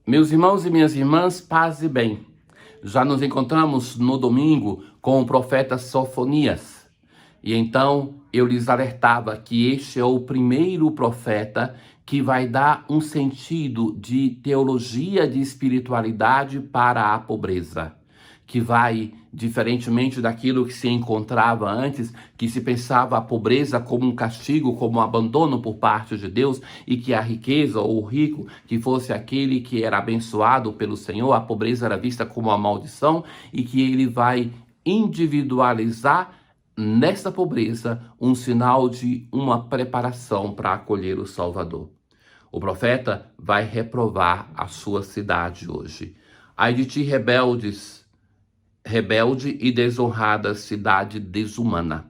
Meus irmãos e minhas irmãs, paz e bem. Já nos encontramos no domingo com o profeta Sofonias. E então eu lhes alertava que este é o primeiro profeta que vai dar um sentido de teologia de espiritualidade para a pobreza, que vai, diferentemente daquilo que se encontrava antes, que se pensava a pobreza como um castigo, como um abandono por parte de Deus, e que a riqueza ou o rico, que fosse aquele que era abençoado pelo Senhor, a pobreza era vista como uma maldição, e que ele vai individualizar nessa pobreza um sinal de uma preparação para acolher o Salvador. O profeta vai reprovar a sua cidade hoje. Ai de ti, rebelde e desonrada cidade desumana.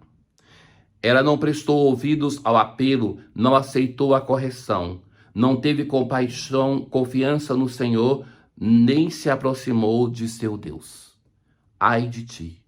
Ela não prestou ouvidos ao apelo, não aceitou a correção, não teve compaixão, confiança no Senhor, nem se aproximou de seu Deus. Ai de ti.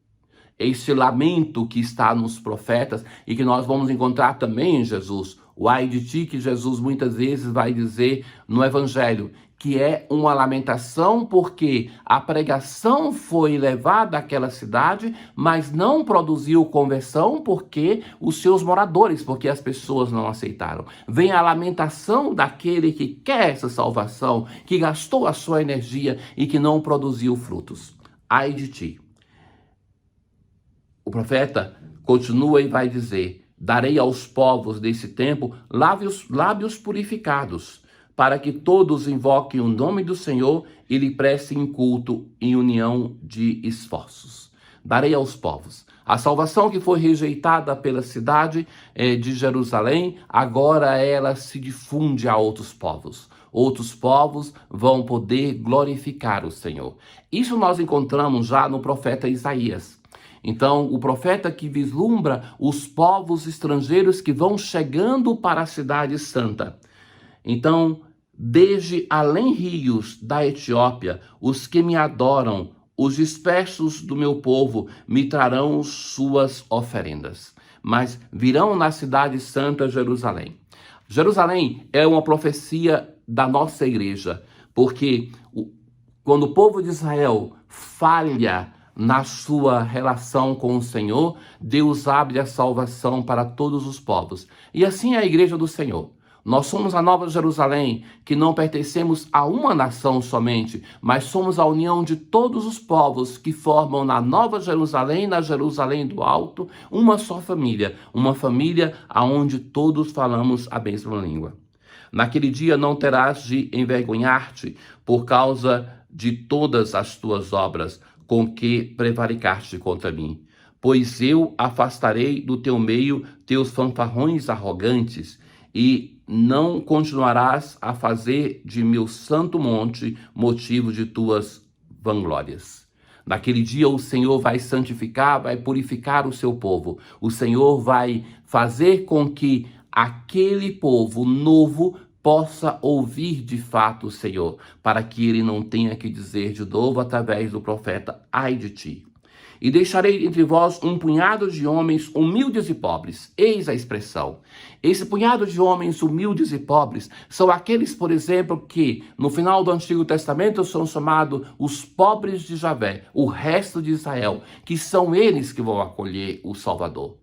Este lamento que está nos profetas e que nós vamos encontrar também em Jesus. O ai de ti que Jesus muitas vezes vai dizer no Evangelho, que é uma lamentação porque a pregação foi levada àquela cidade, mas não produziu conversão porque os seus moradores, porque as pessoas não aceitaram. Vem a lamentação daquele que quer essa salvação, que gastou a sua energia e que não produziu frutos. Ai de ti. O profeta continua e vai dizer: darei aos povos desse tempo lábios purificados, para que todos invoquem o nome do Senhor e lhe prestem culto em união de esforços. Darei aos povos. A salvação que foi rejeitada pela cidade de Jerusalém, agora ela se difunde a outros povos. Outros povos vão poder glorificar o Senhor. Isso nós encontramos já no profeta Isaías. Então, o profeta que vislumbra os povos estrangeiros que vão chegando para a cidade santa. Então, desde além rios da Etiópia, os que me adoram, os dispersos do meu povo, me trarão suas oferendas. Mas virão na cidade santa Jerusalém. Jerusalém é uma profecia da nossa igreja, porque quando o povo de Israel falha na sua relação com o Senhor, Deus abre a salvação para todos os povos. E assim é a igreja do Senhor. Nós somos a Nova Jerusalém, que não pertencemos a uma nação somente, mas somos a união de todos os povos que formam na Nova Jerusalém, na Jerusalém do Alto, uma só família, uma família onde todos falamos a mesma língua. Naquele dia não terás de envergonhar-te por causa de todas as tuas obras, com que prevaricaste contra mim. Pois eu afastarei do teu meio teus fanfarrões arrogantes, e não continuarás a fazer de meu santo monte motivo de tuas vanglórias. Naquele dia o Senhor vai santificar, vai purificar o seu povo. O Senhor vai fazer com que aquele povo novo possa ouvir de fato o Senhor, para que ele não tenha que dizer de novo através do profeta: ai de ti. E deixarei entre vós um punhado de homens humildes e pobres. Eis a expressão. Esse punhado de homens humildes e pobres são aqueles, por exemplo, que no final do Antigo Testamento são chamados os pobres de Javé, o resto de Israel, que são eles que vão acolher o Salvador.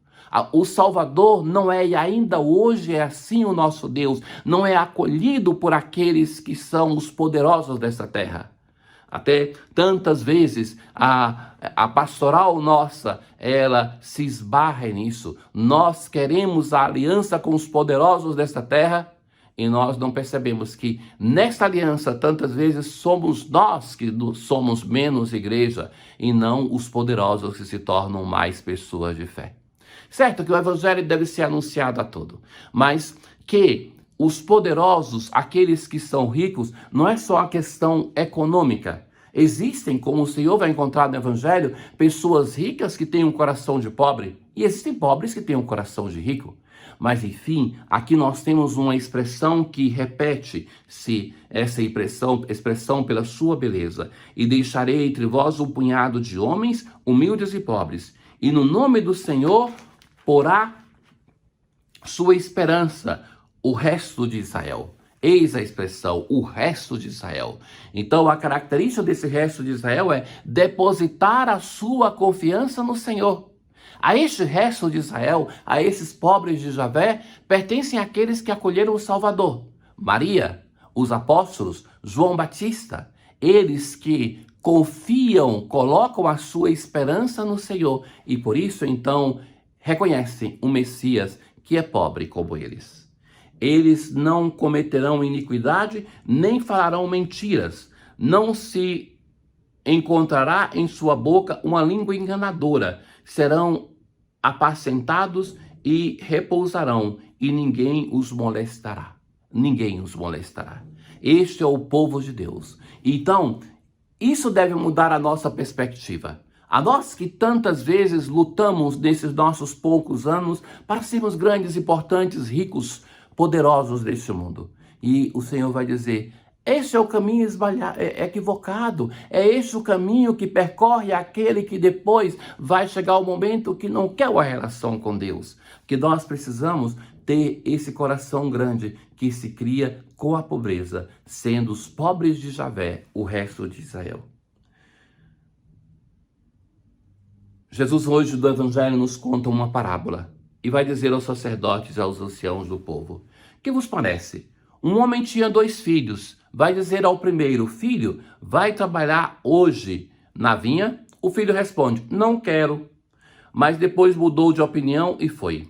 O Salvador não é, e ainda hoje é assim o nosso Deus, não é acolhido por aqueles que são os poderosos dessa terra. Até tantas vezes a pastoral nossa, ela se esbarra nisso. Nós queremos a aliança com os poderosos desta terra e nós não percebemos que nesta aliança tantas vezes somos nós que somos menos igreja e não os poderosos que se tornam mais pessoas de fé. Certo que o evangelho deve ser anunciado a todo, mas que os poderosos, aqueles que são ricos, não é só a questão econômica. Existem, como o Senhor vai encontrar no evangelho, pessoas ricas que têm um coração de pobre e existem pobres que têm um coração de rico. Mas, enfim, aqui nós temos uma expressão que repete-se essa expressão pela sua beleza. E deixarei entre vós um punhado de homens humildes e pobres, e no nome do Senhor porá sua esperança o resto de Israel. Eis a expressão, o resto de Israel. Então, a característica desse resto de Israel é depositar a sua confiança no Senhor. A este resto de Israel, a esses pobres de Javé, pertencem aqueles que acolheram o Salvador. Maria, os apóstolos, João Batista, eles que confiam, colocam a sua esperança no Senhor e por isso, então, reconhecem o Messias que é pobre como eles. Eles não cometerão iniquidade, nem falarão mentiras. Não se encontrará em sua boca uma língua enganadora. Serão apacentados e repousarão, e ninguém os molestará. Ninguém os molestará. Este é o povo de Deus. Então, isso deve mudar a nossa perspectiva. A nós que tantas vezes lutamos nesses nossos poucos anos para sermos grandes, importantes, ricos, poderosos deste mundo. E o Senhor vai dizer, este é o caminho equivocado, é este o caminho que percorre aquele que depois vai chegar o momento que não quer uma relação com Deus. Que nós precisamos ter esse coração grande que se cria com a pobreza, sendo os pobres de Javé o resto de Israel. Jesus hoje do Evangelho nos conta uma parábola e vai dizer aos sacerdotes e aos anciãos do povo, que vos parece? Um homem tinha 2 filhos, vai dizer ao primeiro, filho, vai trabalhar hoje na vinha? O filho responde, não quero, mas depois mudou de opinião e foi.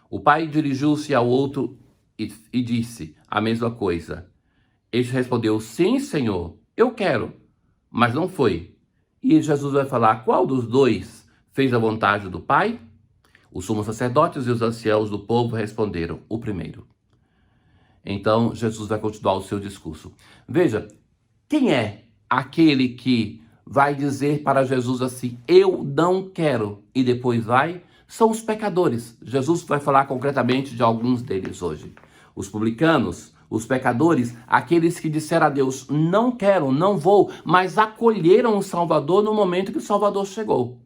O pai dirigiu-se ao outro e disse a mesma coisa. Este respondeu, sim, Senhor, eu quero, mas não foi. E Jesus vai falar, qual dos 2 fez a vontade do pai? Os sumos sacerdotes e os anciãos do povo responderam, o primeiro. Então, Jesus vai continuar o seu discurso. Veja, quem é aquele que vai dizer para Jesus assim, eu não quero, e depois vai? São os pecadores. Jesus vai falar concretamente de alguns deles hoje. Os publicanos, os pecadores, aqueles que disseram a Deus, não quero, não vou, mas acolheram o Salvador no momento que o Salvador chegou.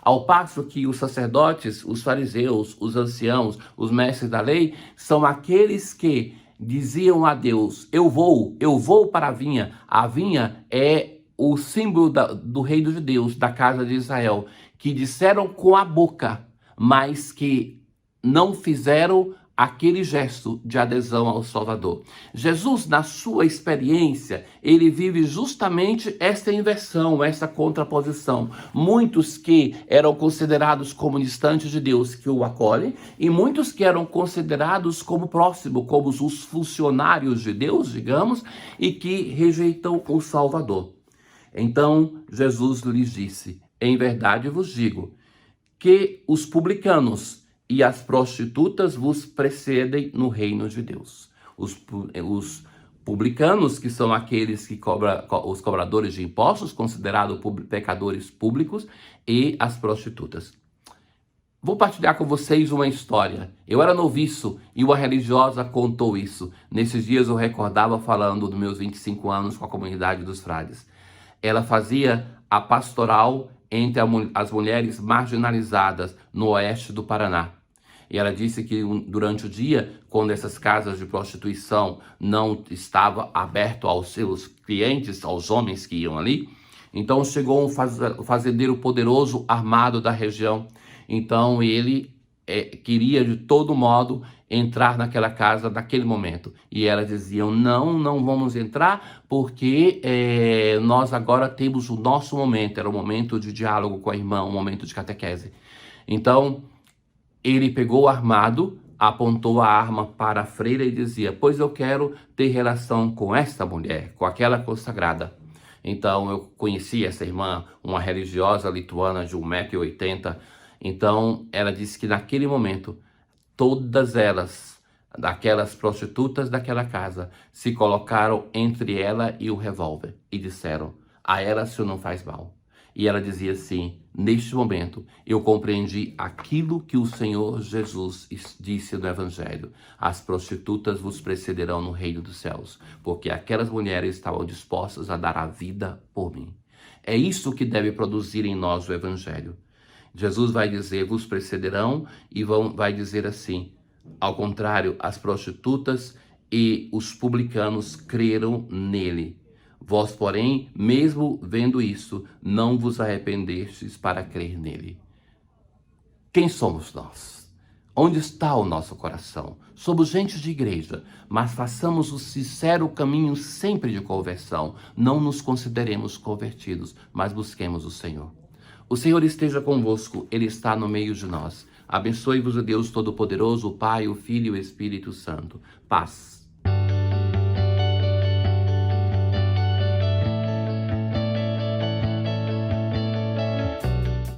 Ao passo que os sacerdotes, os fariseus, os anciãos, os mestres da lei, são aqueles que diziam a Deus, eu vou para a vinha. A vinha é o símbolo do reino de Deus, da casa de Israel, que disseram com a boca, mas que não fizeram aquele gesto de adesão ao Salvador. Jesus, na sua experiência, ele vive justamente essa inversão, essa contraposição. Muitos que eram considerados como distantes de Deus, que o acolhem, e muitos que eram considerados como próximo, como os funcionários de Deus, digamos, e que rejeitam o Salvador. Então, Jesus lhes disse, em verdade vos digo, que os publicanos e as prostitutas vos precedem no reino de Deus. Os publicanos, que são aqueles que os cobradores de impostos, considerados pecadores públicos, e as prostitutas. Vou partilhar com vocês uma história. Eu era noviço e uma religiosa contou isso. Nesses dias eu recordava falando dos meus 25 anos com a comunidade dos frades. Ela fazia a pastoral entre as mulheres marginalizadas no oeste do Paraná. E ela disse que durante o dia, quando essas casas de prostituição não estavam abertas aos seus clientes, aos homens que iam ali, então chegou um fazendeiro poderoso armado da região. Então ele queria de todo modo entrar naquela casa naquele momento. E elas diziam, não vamos entrar porque nós agora temos o nosso momento. Era um momento de diálogo com a irmã, um momento de catequese. Então ele pegou o armado, apontou a arma para a freira e dizia, pois eu quero ter relação com esta mulher, com aquela consagrada. Então eu conheci essa irmã, uma religiosa lituana de 1,80 m. Então ela disse que naquele momento, todas elas, daquelas prostitutas daquela casa, se colocaram entre ela e o revólver e disseram, a ela o senhor não faz mal. E ela dizia assim, neste momento eu compreendi aquilo que o Senhor Jesus disse no Evangelho. As prostitutas vos precederão no reino dos céus, porque aquelas mulheres estavam dispostas a dar a vida por mim. É isso que deve produzir em nós o Evangelho. Jesus vai dizer, vos precederão, e vai dizer assim, ao contrário, as prostitutas e os publicanos creram nele. Vós, porém, mesmo vendo isso, não vos arrependestes para crer nele. Quem somos nós? Onde está o nosso coração? Somos gente de igreja, mas façamos o sincero caminho sempre de conversão. Não nos consideremos convertidos, mas busquemos o Senhor. O Senhor esteja convosco, Ele está no meio de nós. Abençoe-vos o Deus Todo-Poderoso, o Pai, o Filho e o Espírito Santo. Paz.